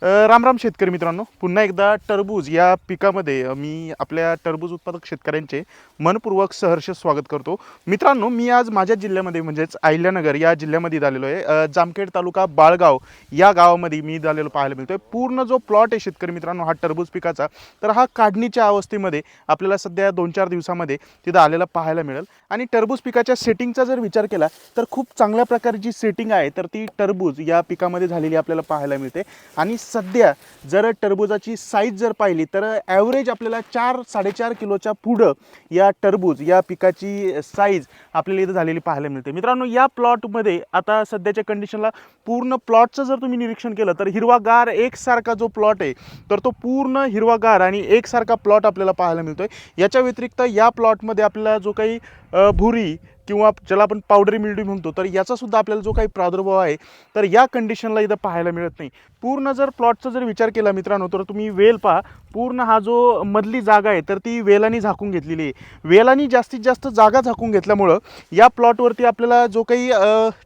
राम राम शेतकरी मित्रांनो, पुन्हा एकदा टरबूज या पिकामध्ये मी आपल्या टरबूज उत्पादक शेतकऱ्यांचे मनपूर्वक सहर्ष स्वागत करतो. मित्रांनो, मी आज माझ्या जिल्ह्यामध्ये म्हणजेच अहिल्यानगर या जिल्ह्यामध्ये आलेलो आहे. जामखेड तालुका बाळगाव या गावामध्ये मी आलेलो पाहायला मिळतोय. पूर्ण जो प्लॉट आहे शेतकरी मित्रांनो हा टरबूज पिकाचा, तर हा काढणीच्या अवस्थेमध्ये आपल्याला सध्या 2-4 दिवसामध्ये तिथं आलेला पाहायला मिळेल. आणि टरबूज पिकाच्या सेटिंगचा जर विचार केला तर खूप चांगल्या प्रकारची सेटिंग आहे, तर ती टरबूज या पिकामध्ये झालेली आपल्याला पाहायला मिळते. आणि सध्या जर टरबूजाची साईज जर पाहिली तर ॲव्हरेज आपल्याला 4-4.5 किलोच्या पुढं या टरबूज या पिकाची साईज आपल्याला इथं झालेली पाहायला मिळते. मित्रांनो, या प्लॉटमध्ये आता सध्याच्या कंडिशनला पूर्ण प्लॉटचं जर तुम्ही निरीक्षण केलं तर हिरवागार एकसारखा जो प्लॉट आहे तर तो पूर्ण हिरवागार आणि एकसारखा प्लॉट आपल्याला पाहायला मिळतोय. याच्या व्यतिरिक्त या प्लॉटमध्ये आपल्याला जो काही भुरी किंवा ज्याला आपण पावडरी मिल्ड्यू म्हणतो तर याचा सुद्धा आपल्याला जो काही प्रादुर्भाव आहे तर या कंडिशनला इथं पाहायला मिळत नाही. पूर्ण जर प्लॉटचा जर विचार केला मित्रांनो तर तुम्ही वेल पहा, पूर्ण हा जो मधली जागा आहे तर ती वेलानी झाकून घेतलेली आहे. वेलानी जास्तीत जास्त जागा झाकून घेतल्यामुळं या प्लॉटवरती आपल्याला जो काही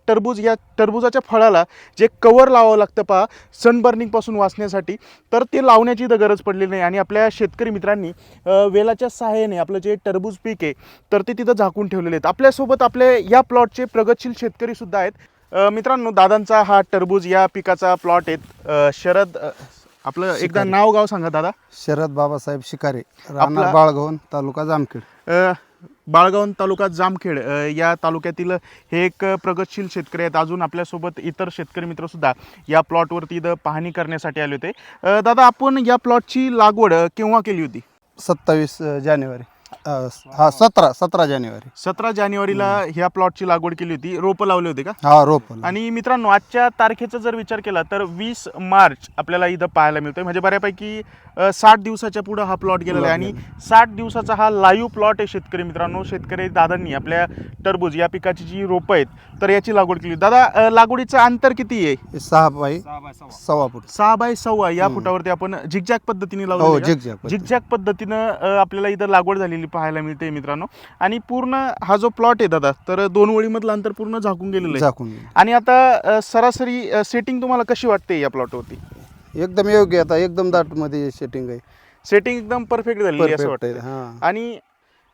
टरबूज या टरबूजाच्या फळाला जे कवर लावावं लागतं पहा सनबर्निंगपासून वाचण्यासाठी, तर ते लावण्याची इथं गरज पडलेली नाही. आणि आपल्या शेतकरी मित्रांनी वेलाच्या सहाय्याने आपलं जे टरबूज पीक आहे तर ते तिथं झाकून ठेवलेले आहेत. आपल्यासोबत आपले या प्लॉटचे प्रगतशील शेतकरी सुद्धा आहेत. मित्रांनो, दादांचा हा टरबूज या पिकाचा प्लॉट आहे. शरद, आपलं एकदा नाव गाव सांगा दादा. शरद बाबासाहेब शिकारे, राहणार बाळगाव, तालुका जामखेड. बाळगाव तालुका जामखेड या तालुक्यातील हे एक प्रगतशील शेतकरी आहेत. अजून आपल्यासोबत इतर शेतकरी मित्र सुद्धा या प्लॉटवरती इथं पाहणी करण्यासाठी आले होते. दादा, आपण या प्लॉटची लागवड केव्हा केली होती? 27 जानेवारी. हा 17 जानेवारी. 17 जानेवारीला ह्या प्लॉटची लागवड केली होती. रोपं लावले होते का? हा, रोप. आणि मित्रांनो, आजच्या तारखेचा जर विचार केला तर 20 मार्च आपल्याला इथं पाहायला मिळतोय. म्हणजे बऱ्यापैकी 60 दिवसाच्या पुढं हा प्लॉट गेलेला आहे. आणि 60 दिवसाचा हा लाईव्ह प्लॉट आहे शेतकरी मित्रांनो. शेतकरी दादांनी आपल्या टरबूज या पिकाची जी रोपं आहेत तर याची लागवड केली. दादा, लागवडीचं अंतर किती आहे? 6 बाय 6.25 फूट. 6 बाय 6 या फुटावरती आपण झिगझॅग पद्धतीने लावलं. झिगझॅग पद्धतीनं आपल्याला इथं लागवड झालेली पाहायला मिळते मित्रांनो. आणि पूर्ण हा जो प्लॉट आहे दादा तर 2 ओळीमधलं अंतर पूर्ण झाकून गेलेलं आहे. आणि आता सरासरी सेटिंग तुम्हाला कशी वाटते या प्लॉटवरती? एकदम योग्य. आता एकदम दाट मध्ये सेटिंग आहे. सेटिंग एकदम परफेक्ट झालेली असं वाटतं. आणि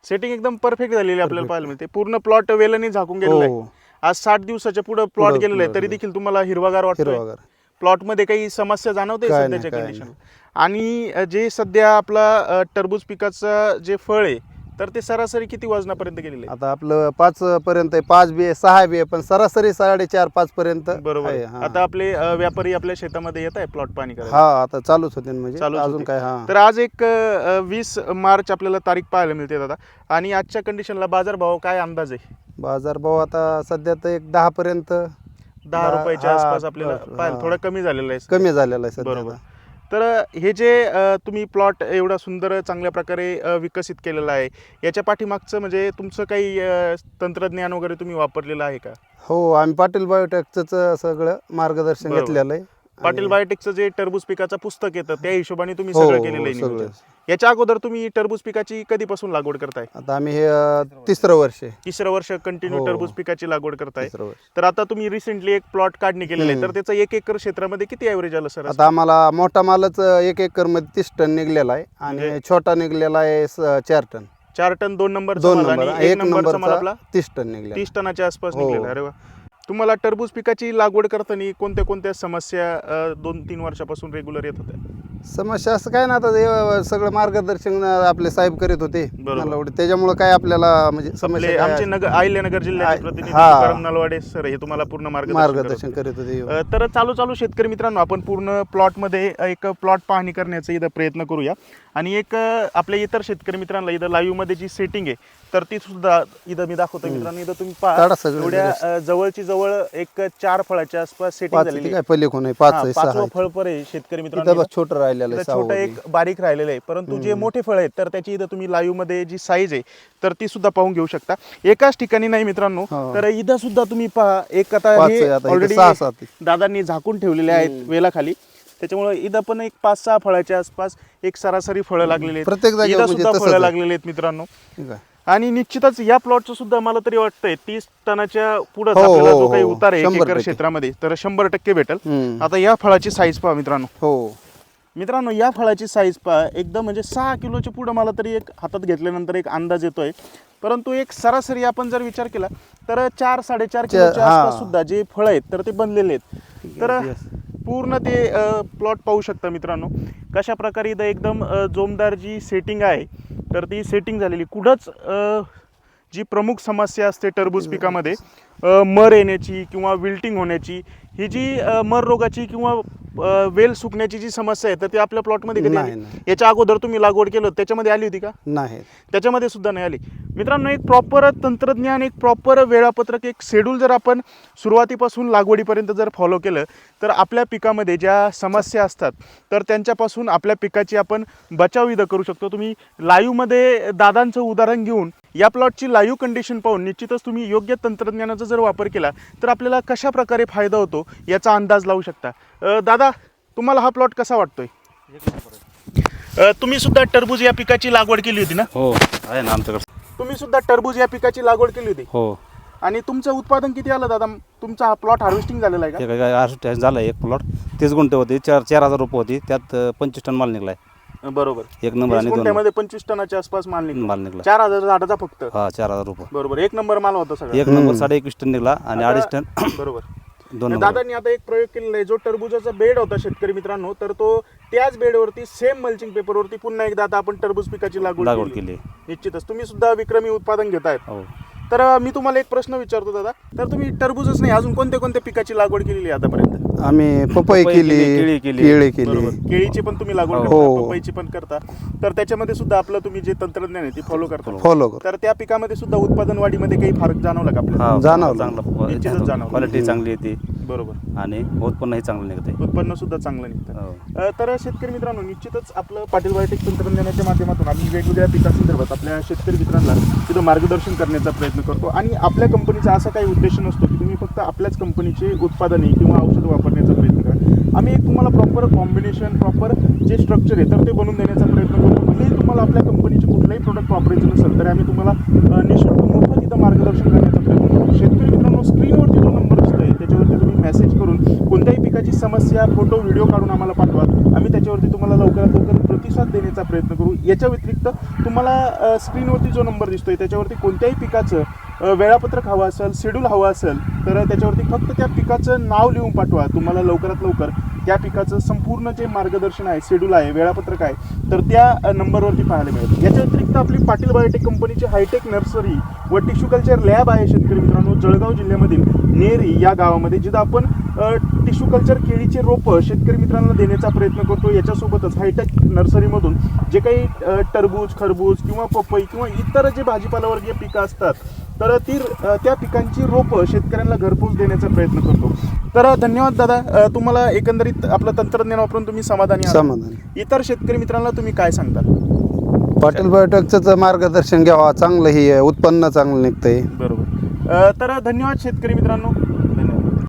सेटिंग एकदम परफेक्ट झालेली आपल्याला पाहायला मिळते. पूर्ण प्लॉट वेलाने झाकून गेलेला आहे. आज 60 दिवसाच्या पुढे प्लॉट गेलेला आहे तरी देखील तुम्हाला हिरवागार वाटतो. प्लॉट मध्ये काही समस्या जाणवते सध्याच्या कंडिशन? आणि जे सध्या आपला टरबूज पिकाचं जे फळ आहे तर ते सरासरी किती वजनापर्यंत गेलेलं आहे? आता आपलं 5 पर्यंत आहे. 5 बी 6 बी, पण सरासरी 4.5-5 पर्यंत. बरोबर. आता आपले व्यापारी आपल्या शेतामध्ये येत आहे प्लॉट पाणी करायला. हा, आता चालूच होते म्हणजे अजून काय. हा, तर आज एक 20 मार्च आपल्याला तारीख पाहायला मिळते दादा. आणि आजच्या कंडिशनला बाजारभाव काय अंदाज आहे? बाजारभाव आता सध्या तर एक 10 पर्यंत, 10 रुपयाच्या आसपास आपल्याला पाहायला थोडं कमी झालेलं आहे. कमी झालेला आहे सध्या. बरोबर. तर हे जे तुम्ही प्लॉट एवढा सुंदर चांगल्या प्रकारे विकसित केलेला आहे, याच्या पाठीमागचं म्हणजे तुमचं काही तंत्रज्ञान वगैरे तुम्ही वापरलेलं आहे का? हो, आम्ही पाटील बायोटेकचं सगळं मार्गदर्शन घेतलेलं आहे. पाटील बायोटेकचं जे टरबूज पिकाचं पुस्तक येतं त्या हिशोबाने तुम्ही सगळं केलेलं आहे नियोजन. याच्या अगोदर तुम्ही टरबूज पिकाची कधीपासून लागवड करताय? आता आम्ही हे 3रं वर्ष आहे. 3रं वर्ष कंटिन्यू टरबूज पिकाची लागवड करताय. तर आता तुम्ही रिसेंटली एक प्लॉट काढणी केलेला आहे, तर त्याचं 1 एकर क्षेत्रामध्ये किती ॲव्हरेज आलं सर? आता आम्हाला मोठा मालच 1 एकर मध्ये 30 टन निघलेला आहे आणि छोटा निघलेला आहे 4 टन. 4 टन 2 नंबर 1 नंबरचा 30 टन निघाला. 30 टनाच्या आसपास निघलेला. अरे वा. तुम्हाला टरबूज पिकाची लागवड करताना कोणत्या कोणत्या समस्या 2-3 वर्षापासून रेग्युलर येत होत्या? समस्या असं काय ना, आता सगळं मार्गदर्शन आपले साहेब करीत होते त्याच्यामुळे काय आपल्याला म्हणजे समस्या. आमचे अहिल्यानगर जिल्ह्याचे प्रतिनिधी करम नलवाडे सर हे तुम्हाला पूर्ण मार्गदर्शन करीत होते. तर चालू शेतकरी मित्रांनो, आपण पूर्ण प्लॉटमध्ये एक प्लॉट पाहणी करण्याचा इथं प्रयत्न करूया. आणि एक आपल्या इतर शेतकरी मित्रांना इथं लाईव्ह मध्ये जी सेटिंग आहे तर ती सुद्धा इथं मी दाखवतो मित्रांनो. इथं तुम्ही पहा, एवढ्या जवळची जवळ एक 4 फळाच्या आसपास सेटिंग झालेली आहे. 5वं फळ पर आहे शेतकरी मित्रांनो. छोटं एक बारीक राहिलेलं आहे, परंतु जे मोठे फळ आहेत तर त्याची इथं तुम्ही लाईव्ह मध्ये जी साईज आहे तर ती सुद्धा पाहून घेऊ शकता. एकाच ठिकाणी नाही मित्रांनो, तर इथं सुद्धा तुम्ही पहा एक आता हे ऑलरेडी दादांनी झाकून ठेवलेले आहेत वेलाखाली. त्याच्यामुळे इथं पण एक 5-6 फळाच्या आसपास एक सरासरी फळं लागलेली आहेत. प्रत्येक जागेवर सुद्धा फळं लागलेली आहेत मित्रांनो. आणि निश्चितच या प्लॉटचं सुद्धा मला तरी वाटतंय 30 टनाच्या पुढे हो, आपल्याला हो, जो काही हो. उतार आहे 1 एकर 100% क्षेत्रामध्ये तर 100% भेटेल. हम्म. आता या फळाची साईज पहा मित्रांनो. हो मित्रांनो या फळाची साईज पहा एकदम म्हणजे 6 किलोच्या पुढं मला तरी एक हातात घेतल्यानंतर एक अंदाज येतोय. परंतु एक सरासरी आपण जर विचार केला तर 4-4.5 किलोच्या हा. आसपास सुद्धा जे फळ आहेत तर ते बनलेले आहेत. तर पूर्ण ते प्लॉट पाहू शकता मित्रांनो कशा प्रकारे इथं एकदम जोमदार जी सेटिंग आहे तर ती सेटिंग झालेली. कुठंच जी प्रमुख समस्या असते टरबूज पिकामध्ये मर येण्याची किंवा विल्टिंग होण्याची, ही जी मर रोगाची किंवा वेल सुकण्याची जी समस्या आहे तर ती आपल्या प्लॉटमध्ये कधी नाही, आली? नाही. याच्या अगोदर तुम्ही लागवड केलं त्याच्यामध्ये आली होती का? नाही. त्याच्यामध्ये सुद्धा नाही आली. मित्रांनो एक प्रॉपर तंत्रज्ञान, एक प्रॉपर वेळापत्रक, एक शेड्यूल जर आपण सुरुवातीपासून लागवडीपर्यंत जर फॉलो केलं तर आपल्या पिकामध्ये ज्या समस्या असतात तर त्यांच्यापासून आपल्या पिकाची आपण बचाव करू शकतो. तुम्ही लाईव्हमध्ये दादांचं उदाहरण घेऊन या प्लॉटची लाईव्ह कंडिशन पाहून निश्चितच तुम्ही योग्य तंत्रज्ञानाचा जर वापर केला तर आपल्याला कशा प्रकारे फायदा होतो याचा अंदाज लावू शकता. दादा तुम्हाला हा प्लॉट कसा वाटतोय? तुम्ही सुद्धा टरबूज या पिकाची लागवड केली होती ना? हो आहे ना आमच्याकडे. तुम्ही सुद्धा टरबूज या पिकाची लागवड केली होती हो आणि तुमचं उत्पादन किती आलं दादा? तुमचा हा प्लॉट हार्वेस्टिंग झालेला आहे ते का? काय हार्वेस्ट झालं एक प्लॉट 30 गुंठे होते, 4,000 रुपये होती, त्यात 25 टन माल निघलाय. बरोबर. एक नंबर आणि 2 गुंठ्यामध्ये 25 टनाच्या आसपास माल निघाला. माल निघला. 4,000 झाडाचा फक्त. हा 4,000 रुपये. बरोबर. एक नंबर माल होता सगळा. एक नंबर 21.5 टन निघला आणि आता- 2.5 टन बरोबर. 2 नंबर. दादांनी आता एक प्रयोग केलेला आहे जो टरबुजाचा बेड होता शेतकरी मित्रांनो तर तो त्याच बेडवरती सेम मल्चिंग पेपरवरती पुन्हा एकदा आता आपण टरबूज पिकाची लागवड केली. निश्चितच तुम्ही सुद्धा विक्रमी उत्पादन घेतायत. हो तर मी तुम्हाला एक प्रश्न विचारतो दादा, तर तुम्ही टरबूजच नाही अजून कोणत्या कोणत्या पिकाची लागवड केलेली आहे आतापर्यंत? आम्ही पपई केली, केळी केली. केळी केली. बरोबर. केळीची पण तुम्ही लागवड हो. करता, पपईची पण करता. तर त्याच्यामध्ये सुद्धा आपलं तुम्ही जे तंत्रज्ञान आहे ते फॉलो करता. फॉलो कर. तर त्या पिकामध्ये सुद्धा उत्पादन वाढीमध्ये काही फरक जाणवला का आपल्याला? हा जाणवलं. निश्चितच चांगलं जाणवलं. क्वालिटी चांगली येते बरोबर. आणि उत्पन्नही चांगलं निघते. उत्पन्न सुद्धा चांगलं निघतं. हो. तर शेतकरी मित्रांनो निश्चितच आपलं पाटील बायोटेक तंत्रज्ञानाच्या माध्यमातून आम्ही वेगवेगळ्या पिकासंदर्भात आपल्या शेतकरी मित्रांना तिथं मार्गदर्शन करण्याचा प्रयत्न करतो आणि आपल्या कंपनीचा असा काही उद्देश नसतो की तुम्ही फक्त आपल्याच कंपनीचे उत्पादने किंवा औषध वापरण्याचा प्रयत्न करा. आम्ही एक तुम्हाला प्रॉपर कॉम्बिनेशन, प्रॉपर जे स्ट्रक्चर आहे तर ते बनवून देण्याचा प्रयत्न करतो. भलेही तुम्हाला आपल्या कंपनीचे कुठलंही प्रोडक्ट वापरायचं नसेल तरी आम्ही तुम्हाला निःशुल्क मोफत इथं मार्गदर्शन करण्याचा प्रयत्न करतो. शेतकरी मित्रांनो स्क्रीनवरती जो नंबर दिसतोय त्याच्यावरती तुम्ही मेसेज करून कोणत्याही पिकाची समस्या, फोटो, व्हिडिओ काढून आम्हाला पाठवा. आम्ही त्याच्यावरती तुम्हाला लवकरात लवकर प्रतिसाद देण्याचा प्रयत्न करू. याच्या व्यतिरिक्त तुम्हाला स्क्रीनवरती जो नंबर दिसतोय त्याच्यावरती कोणत्याही पिकाचं वेळापत्रक हवं असेल, शेड्यूल हवं असेल तर त्याच्यावरती फक्त त्या पिकाचं नाव लिहून पाठवा. तुम्हाला लवकरात लवकर त्या पिकाचं संपूर्ण जे मार्गदर्शन आहे, शेड्यूल आहे, वेळापत्रक आहे तर त्या नंबरवरती पाहायला मिळेल. याच्या व्यतिरिक्त आपली पाटील बायोटेक कंपनीची हायटेक नर्सरी व टिश्यू कल्चर लॅब आहे शेतकरी मित्रांनो जळगाव जिल्ह्यामधील नेरी या गावामध्ये, जिथं आपण टिश्यू कल्चर केळीचे रोपं शेतकरी मित्रांना देण्याचा प्रयत्न करतो. याच्यासोबतच हायटेक नर्सरीमधून जे काही टरबूज, खरबूज किंवा पपई किंवा इतर जे भाजीपालावर्गीय पिकं असतात तर त्या पिकांची रोपं शेतकऱ्यांना घरपोच देण्याचा प्रयत्न करतो. तर धन्यवाद दादा. तुम्हाला एकंदरीत आपलं तंत्रज्ञान वापरून तुम्ही समाधानी आहात? समाधान. इतर शेतकरी मित्रांना तुम्ही काय सांगता? पाटील बायोटेकचं मार्गदर्शन घ्यावा. चांगलं ही उत्पन्न चांगलं निघतंय. बरोबर. तर धन्यवाद शेतकरी मित्रांनो.